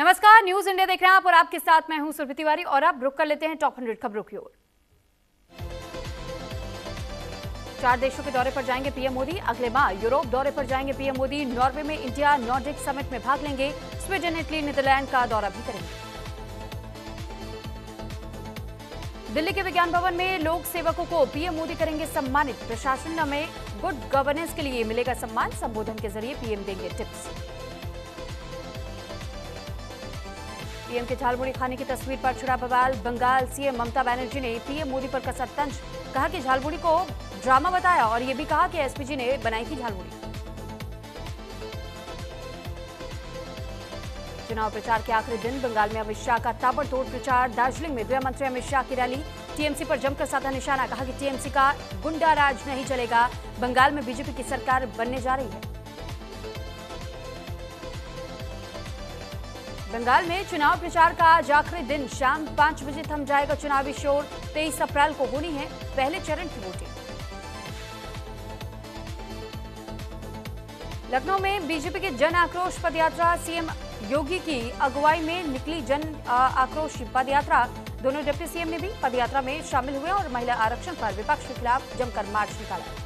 नमस्कार, news India देख रहे हैं आप और आपके साथ मैं हूं सुरभि तिवारी और अब रुक कर लेते हैं टॉप 100 खबरों की ओर। 4 देशों के दौरे पर जाएंगे पीएम मोदी। अगले माह यूरोप दौरे पर जाएंगे पीएम मोदी। नॉर्वे में इंडिया नॉर्डिक समिट में भाग लेंगे। स्वीडन, इटली, नीदरलैंड का दौरा भी करेंगे। दिल्ली के विज्ञान भवन में लोक सेवकों को पीएम मोदी करेंगे सम्मानित। प्रशासन में गुड गवर्नेंस के लिए मिलेगा सम्मान। संबोधन के जरिए पीएम देंगे टिप्स। पीएम के झालमुड़ी खाने की तस्वीर पर छिड़ा बवाल। बंगाल सीएम ममता बनर्जी ने पीएम मोदी पर कसा तंज। कहा कि झालमुड़ी को ड्रामा बताया और ये भी कहा कि एसपीजी ने बनाई थी झालमुड़ी। चुनाव प्रचार के आखिरी दिन बंगाल में अमित शाह का ताबड़तोड़ प्रचार। दार्जिलिंग में गृह मंत्री अमित शाह की रैली। टीएमसी पर जमकर साधा निशाना। कहा कि टीएमसी का गुंडा राज नहीं चलेगा। बंगाल में बीजेपी की सरकार बनने जा रही है। बंगाल में चुनाव प्रचार का आज आखिरी दिन। शाम 5 बजे थम जाएगा चुनावी शोर। 23 अप्रैल को होनी है पहले चरण की वोटिंग। लखनऊ में बीजेपी की जन आक्रोश पदयात्रा। सीएम योगी की अगुवाई में निकली जन आक्रोश पदयात्रा। दोनों डिप्टी सीएम ने भी पदयात्रा में शामिल हुए और महिला आरक्षण पर विपक्ष के खिलाफ जमकर मार्च निकाला।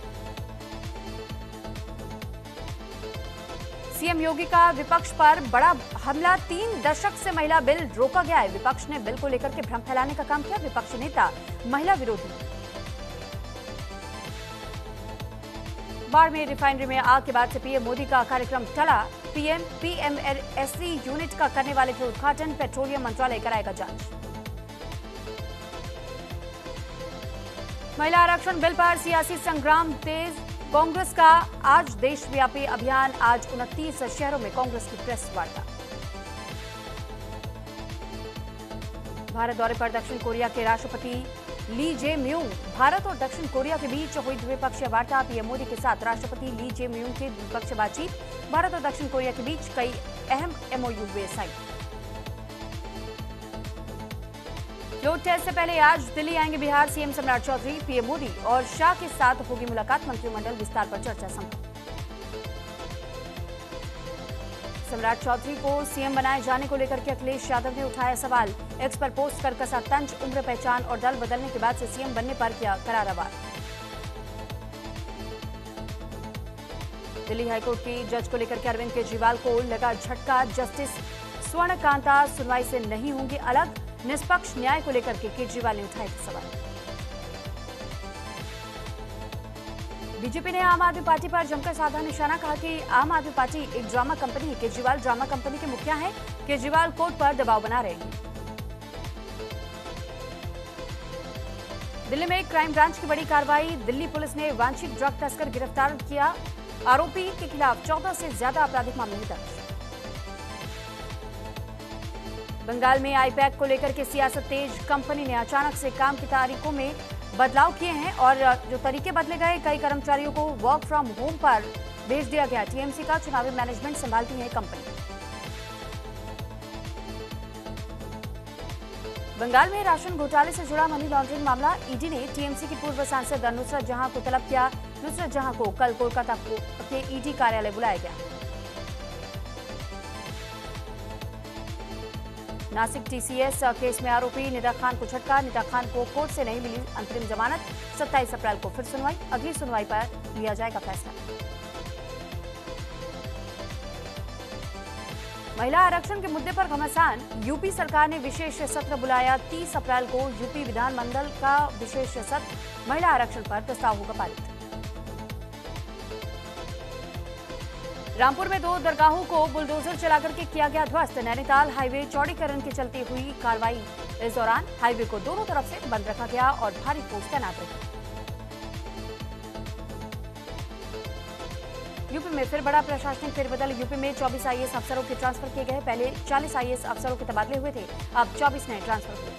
सीएम योगी का विपक्ष पर बड़ा हमला। 3 दशक से महिला बिल रोका गया है। विपक्ष ने बिल को लेकर के भ्रम फैलाने का काम किया। विपक्षी नेता महिला विरोधी। बाड़मेर रिफाइनरी में आग के बाद से पीएम मोदी का कार्यक्रम टला। पीएम पीएमएससी यूनिट का करने वाले थे उद्घाटन। पेट्रोलियम मंत्रालय कराएगा जांच। महिला आरक्षण बिल पर सियासी संग्राम तेज। कांग्रेस का आज देशव्यापी अभियान। आज 29 शहरों में कांग्रेस की प्रेस वार्ता। भारत दौरे पर दक्षिण कोरिया के राष्ट्रपति ली जे म्यूंग। भारत और दक्षिण कोरिया के बीच हुई द्विपक्षीय वार्ता। पीएम मोदी के साथ राष्ट्रपति ली जे म्यूंग की द्विपक्षीय बातचीत। भारत और दक्षिण कोरिया के बीच कई अहम एमओयू हुए साइन। फ्लोर टेस्ट से पहले आज दिल्ली आएंगे बिहार सीएम सम्राट चौधरी। पीएम मोदी और शाह के साथ होगी मुलाकात। मंत्रिमंडल विस्तार पर चर्चा संभव। सम्राट चौधरी को सीएम बनाए जाने को लेकर के अखिलेश यादव ने उठाया सवाल। एक्स पर पोस्ट कर कसा तंज। उम्र, पहचान और दल बदलने के बाद से सीएम बनने पर किया करारा वार। दिल्ली हाईकोर्ट की जज को लेकर के अरविंद केजरीवाल को लगा झटका। जस्टिस स्वर्ण कांता सुनवाई से नहीं होंगे अलग। निष्पक्ष न्याय को लेकर के केजरीवाल ने उठाए थे सवाल। बीजेपी ने आम आदमी पार्टी पर जमकर साधा निशाना। कहा कि आम आदमी पार्टी एक ड्रामा कंपनी है। केजरीवाल ड्रामा कंपनी के मुखिया हैं। केजरीवाल कोर्ट पर दबाव बना रहे हैं। दिल्ली में क्राइम ब्रांच की बड़ी कार्रवाई। दिल्ली पुलिस ने वांछित ड्रग तस्कर गिरफ्तार किया। आरोपी के खिलाफ 14 से ज्यादा आपराधिक मामले दर्ज। बंगाल में आईपैक को लेकर के सियासत तेज। कंपनी ने अचानक से काम की तारीखों में बदलाव किए हैं और जो तरीके बदले गए, कई कर्मचारियों को वर्क फ्रॉम होम पर भेज दिया गया। टीएमसी का चुनावी मैनेजमेंट संभालती है कंपनी। बंगाल में राशन घोटाले से जुड़ा मनी लॉन्ड्रिंग मामला। ईडी ने टीएमसी की पूर्व सांसद नुसरत जहां को तलब किया। नुसरत जहां को कल कोलकाता के ईडी कार्यालय बुलाया गया। नासिक टीसीएस केस में आरोपी निदा खान को झटका। निदा खान को कोर्ट से नहीं मिली अंतरिम जमानत। 27 अप्रैल को फिर सुनवाई। अगली सुनवाई पर लिया जाएगा फैसला। महिला आरक्षण के मुद्दे पर घमासान। यूपी सरकार ने विशेष सत्र बुलाया। 30 अप्रैल को यूपी विधानमंडल का विशेष सत्र। महिला आरक्षण पर प्रस्ताव होगा पारित। रामपुर में 2 दरगाहों को बुलडोजर चलाकर के किया गया ध्वस्त। नैनीताल हाईवे चौड़ीकरण के चलते हुई कार्रवाई। इस दौरान हाईवे को दोनों तरफ से बंद रखा गया और भारी फोर्स तैनात रही। यूपी में फिर बड़ा प्रशासनिक फेरबदल। यूपी में 24 आईएएस अफसरों के ट्रांसफर किए गए। पहले 40 आईएएस अफसरों के तबादले हुए थे। अब 24 नए ट्रांसफर हुए।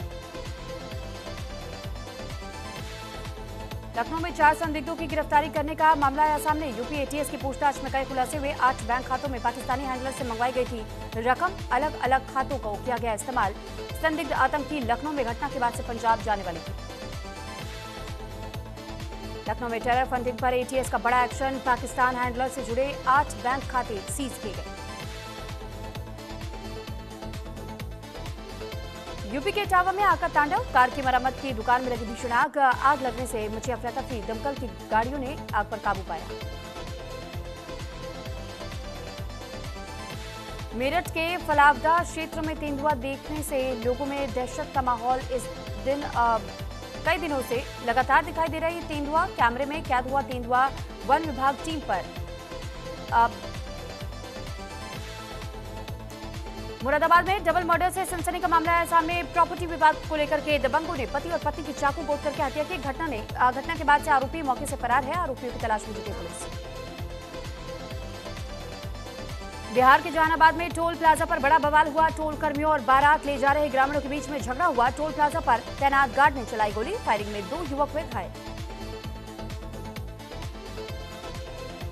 लखनऊ में 4 संदिग्धों की गिरफ्तारी करने का मामला आया सामने। यूपी एटीएस की पूछताछ में कई खुलासे हुए। 8 बैंक खातों में पाकिस्तानी हैंडलर से मंगवाई गई थी रकम। अलग अलग खातों को किया गया इस्तेमाल। संदिग्ध आतंकी लखनऊ में घटना के बाद से पंजाब जाने वाले थे। लखनऊ में टेरर फंडिंग पर एटीएस का बड़ा एक्शन। पाकिस्तान हैंडलर से जुड़े 8 बैंक खाते सीज किए गए। यूपी के इटावा में आग का तांडव, कार की मरम्मत की दुकान में लगी भीषण आग। आग लगने से मची अफरा तफरी, दमकल की गाड़ियों ने आग पर काबू पाया। मेरठ के फलावदा क्षेत्र में तेंदुआ देखने से लोगों में दहशत का माहौल इस दिन कई दिनों से लगातार दिखाई दे रहा है। ये तेंदुआ कैमरे में कैद हुआ तेंदुआ वन विभाग टीम पर। मुरादाबाद में डबल मर्डर से सनसनी का मामला है सामने। प्रॉपर्टी विवाद को लेकर के दबंगों ने पति और पत्नी की चाकू गोद करके हत्या की। घटना के बाद से आरोपी मौके से फरार है। आरोपियों की तलाश में जुटी पुलिस। बिहार के जहानाबाद में टोल प्लाजा पर बड़ा बवाल हुआ। टोल कर्मियों और बारात ले जा रहे ग्रामीणों के बीच में झगड़ा हुआ। टोल प्लाजा पर तैनात गार्ड ने चलाई गोली। फायरिंग में 2 युवक हुए घायल।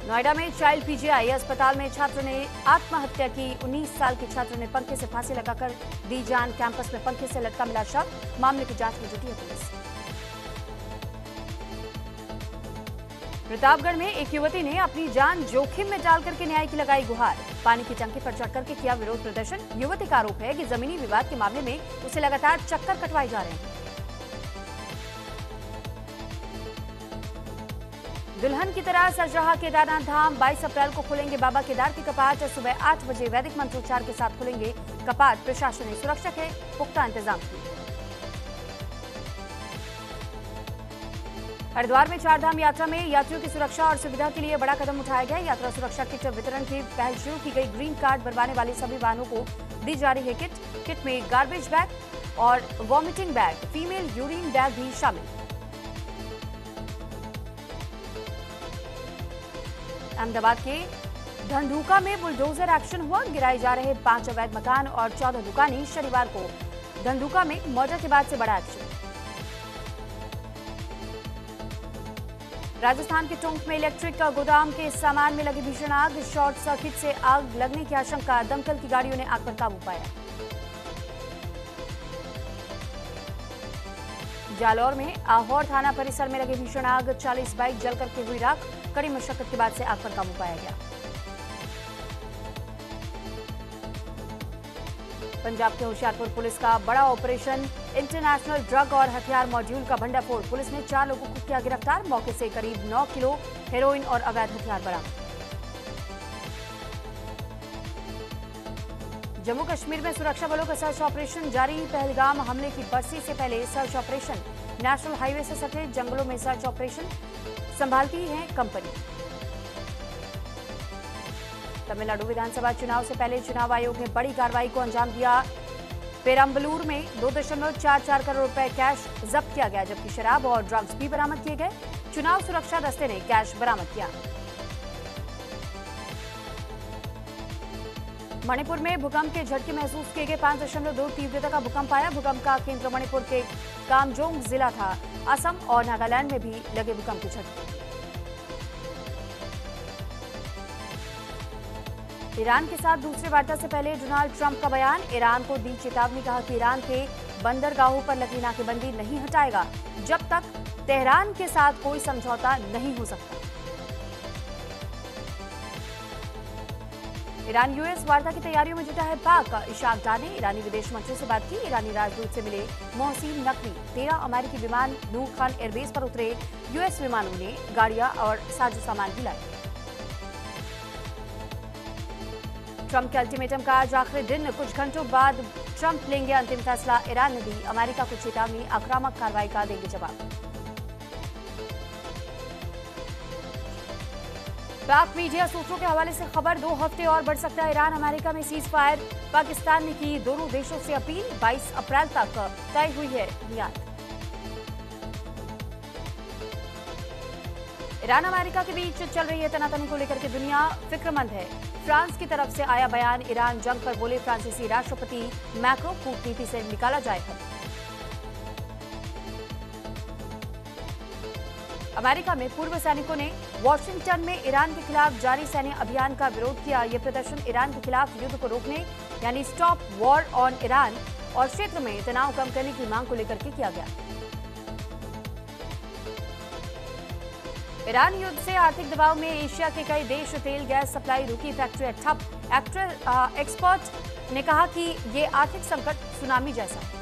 नोएडा में चाइल्ड पीजीआई अस्पताल में छात्र ने आत्महत्या की। 19 साल के छात्र ने पंखे से फांसी लगाकर दी जान। कैंपस में पंखे से लटका मिला शव। मामले की जांच में जुटी है पुलिस। प्रतापगढ़ में एक युवती ने अपनी जान जोखिम में डालकर के न्याय की लगाई गुहार। पानी की टंकी पर चढ़कर के किया विरोध प्रदर्शन। युवती का आरोप है कि जमीनी विवाद के मामले में उसे लगातार चक्कर कटवाए जा रहे हैं। दुल्हन की तरह सज रहा केदारनाथ धाम। 22 अप्रैल को खुलेंगे बाबा केदार के कपाट। सुबह 8 बजे वैदिक मंत्रोच्चार के साथ खुलेंगे कपाट। प्रशासन ने सुरक्षा के पुख्ता इंतजाम किए। हरिद्वार में चारधाम यात्रा में यात्रियों की सुरक्षा और सुविधा के लिए बड़ा कदम उठाया गया। यात्रा सुरक्षा किट वितरण की पहल शुरू की गई। ग्रीन कार्ड बनवाने वाले सभी वाहनों को दी जा रही है किट। किट में गार्बेज बैग और vomiting bag, female urine bag भी शामिल। अहमदाबाद के धंधुका में बुलडोजर एक्शन हुआ। गिराए जा रहे 5 अवैध मकान और 14 दुकानें। शनिवार को धंधुका में मर्डर के बाद से बड़ा एक्शन। राजस्थान के टोंक में इलेक्ट्रिक गोदाम के सामान में लगी भीषण आग। शॉर्ट सर्किट से आग लगने की आशंका। दमकल की गाड़ियों ने आग पर काबू पाया। जालौर में आहोर थाना परिसर में लगी भीषण आग। 40 बाइक जल करके हुई राख। कड़ी मशक्कत के बाद से आग पर काबू पाया गया। पंजाब के होशियारपुर पुलिस का बड़ा ऑपरेशन। इंटरनेशनल ड्रग और हथियार मॉड्यूल का भंडाफोड़। पुलिस ने 4 लोगों को किया गिरफ्तार। मौके से करीब 9 किलो हेरोइन और अवैध हथियार बरामद। जम्मू कश्मीर में सुरक्षा बलों का सर्च ऑपरेशन जारी। पहलगाम हमले की बरसी से पहले सर्च ऑपरेशन। नेशनल हाईवे से सटे जंगलों में सर्च ऑपरेशन संभालती है कंपनी। तमिलनाडु विधानसभा चुनाव से पहले चुनाव आयोग ने बड़ी कार्रवाई को अंजाम दिया। पेरम्बलूर में 2.44 करोड़ रुपए कैश जब्त किया गया, जबकि शराब और ड्रग्स भी बरामद किए गए। चुनाव सुरक्षा दस्ते ने कैश बरामद किया। मणिपुर में भूकंप के झटके महसूस किए गए। 5.2 तीव्रता का भूकंप आया। भूकंप का केंद्र मणिपुर के कामजोंग जिला था। असम और नागालैंड में भी लगे भूकंप के झटके। ईरान के साथ दूसरी वार्ता से पहले डोनाल्ड ट्रंप का बयान। ईरान को दी चेतावनी। कहा कि ईरान के बंदरगाहों पर लगी नाकेबंदी नहीं हटाएगा जब तक तेहरान के साथ कोई समझौता नहीं हो सकता। ईरान यूएस वार्ता की तैयारियों में जुटा है पाक। इशाक डार ने ईरानी विदेश मंत्री से बात की। ईरानी राजदूत से मिले मोहसिन नकवी। 13 अमेरिकी विमान नूर खान एयरबेस पर उतरे। यूएस विमानों ने गाड़ियां और साजो सामान भी लाए। ट्रंप के अल्टीमेटम का आज आखिरी दिन। कुछ घंटों बाद ट्रंप लेंगे अंतिम फैसला। ईरान ने दी अमेरिका को चेतावनी। आक्रामक कार्रवाई का देंगे जवाब। पाक मीडिया सूत्रों के हवाले से खबर। 2 हफ्ते और बढ़ सकता है ईरान अमेरिका में सीज फायर। पाकिस्तान ने की दोनों देशों से अपील। 22 अप्रैल तक तय हुई है मियाद। ईरान अमेरिका के बीच चल रही है तनातनी को लेकर के दुनिया फिक्रमंद है। फ्रांस की तरफ से आया बयान। ईरान जंग पर बोले फ्रांसीसी राष्ट्रपति मैक्रो। कूटनीति से निकाला जाए हल। अमेरिका में पूर्व सैनिकों ने वॉशिंगटन में ईरान के खिलाफ जारी सैन्य अभियान का विरोध किया। यह प्रदर्शन ईरान के खिलाफ युद्ध को रोकने यानी स्टॉप वॉर ऑन ईरान और क्षेत्र में तनाव कम करने की मांग को लेकर के किया गया। ईरान युद्ध से आर्थिक दबाव में एशिया के कई देश। तेल गैस सप्लाई रुकी। फैक्ट्री ठप। एक्सपर्ट ने कहा कि ये आर्थिक संकट सुनामी जैसा है।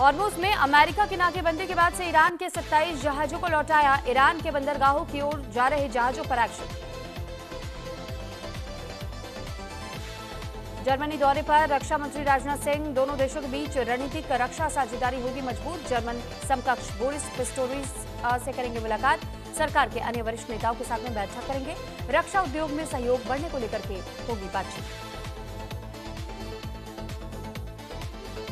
हॉर्मुज में अमेरिका की नाकेबंदी के बाद से ईरान के 27 जहाजों को लौटाया। ईरान के बंदरगाहों की ओर जा रहे जहाजों पर एक्शन। जर्मनी दौरे पर रक्षा मंत्री राजनाथ सिंह। दोनों देशों के बीच रणनीतिक रक्षा साझेदारी होगी मजबूत। जर्मन समकक्ष बोरिस पिस्टोरिस से करेंगे मुलाकात। सरकार के अन्य वरिष्ठ नेताओं के साथ में बैठक करेंगे। रक्षा उद्योग में सहयोग बढ़ने को लेकर के होगी बातचीत।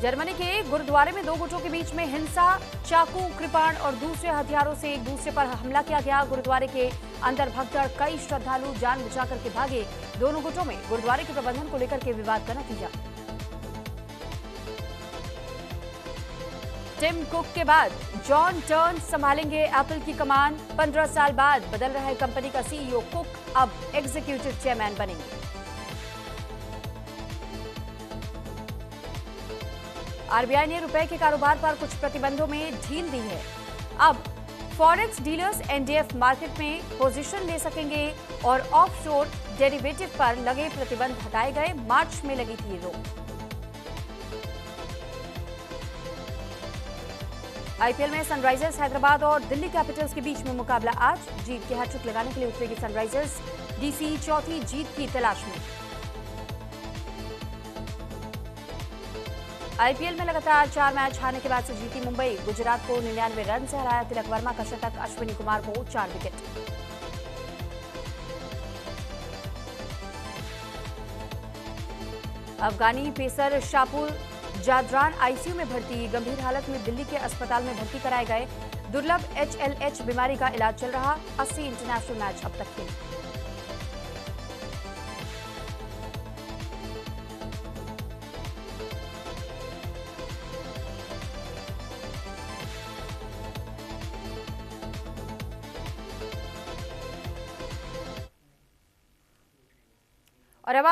जर्मनी के गुरुद्वारे में दो गुटों के बीच में हिंसा, चाकू, कृपाण और दूसरे हथियारों से एक दूसरे पर हमला किया गया। गुरुद्वारे के अंदर भगदड़, कई श्रद्धालु जान बचाकर के भागे। दोनों गुटों में गुरुद्वारे के प्रबंधन को लेकर के विवाद का नतीजा। टिम कुक के बाद जॉन टर्न संभालेंगे एप्पल की कमान। 15 साल बाद बदल रहा है कंपनी का सीईओ। कुक अब एग्जीक्यूटिव चेयरमैन बनेंगे। आरबीआई ने रुपए के कारोबार पर कुछ प्रतिबंधों में ढील दी है। अब फॉरेक्स डीलर्स एनडीएफ मार्केट में पोजीशन ले सकेंगे और ऑफशोर डेरिवेटिव पर लगे प्रतिबंध हटाए गए। मार्च में लगी थी रोक। आईपीएल में सनराइजर्स हैदराबाद और दिल्ली कैपिटल्स के बीच में मुकाबला आज। जीत की हैट्रिक लगाने के लिए उतरेगी सनराइजर्स। डीसी चौथी जीत की तलाश में। आईपीएल में लगातार 4 मैच हारने के बाद से जीती मुंबई। गुजरात को 99 रन से हराया। तिलक वर्मा का शतक, अश्विनी कुमार को 4 विकेट। अफगानी पेसर शापुर जादरान आईसीयू में भर्ती। गंभीर हालत में दिल्ली के अस्पताल में भर्ती कराए गए। दुर्लभ एचएलएच बीमारी का इलाज चल रहा। 80 इंटरनेशनल मैच अब तक खेले। और अब